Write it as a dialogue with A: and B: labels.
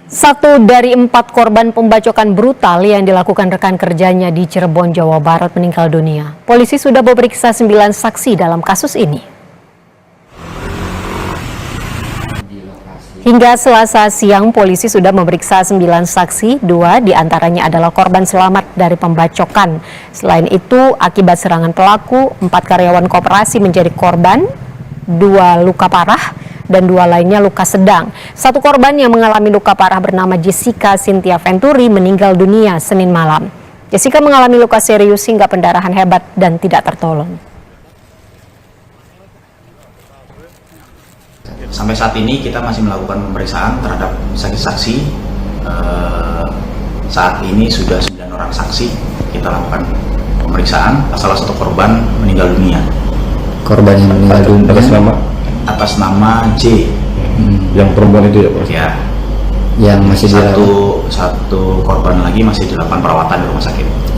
A: Satu dari 4 korban pembacokan brutal yang dilakukan rekan kerjanya di Cirebon, Jawa Barat meninggal dunia. Polisi sudah memeriksa 9 saksi dalam kasus ini. Hingga Selasa siang, polisi sudah memeriksa 9 saksi, 2 diantaranya adalah korban selamat dari pembacokan. Selain itu, akibat serangan pelaku, 4 karyawan koperasi menjadi korban, 2 luka parah, dan 2 lainnya luka sedang. 1 korban yang mengalami luka parah bernama Jessica Cynthia Venturi meninggal dunia Senin malam. Jessica mengalami luka serius hingga pendarahan hebat dan tidak tertolong.
B: Sampai saat ini kita masih melakukan pemeriksaan terhadap saksi-saksi. Saat ini sudah 9 orang saksi kita lakukan pemeriksaan. Salah satu korban meninggal dunia.
C: Korban yang meninggal dunia
B: atas nama J.
D: Yang perempuan itu ya Pak?
B: Ya.
C: Yang masih
B: satu korban lagi masih dilakukan perawatan di rumah sakit.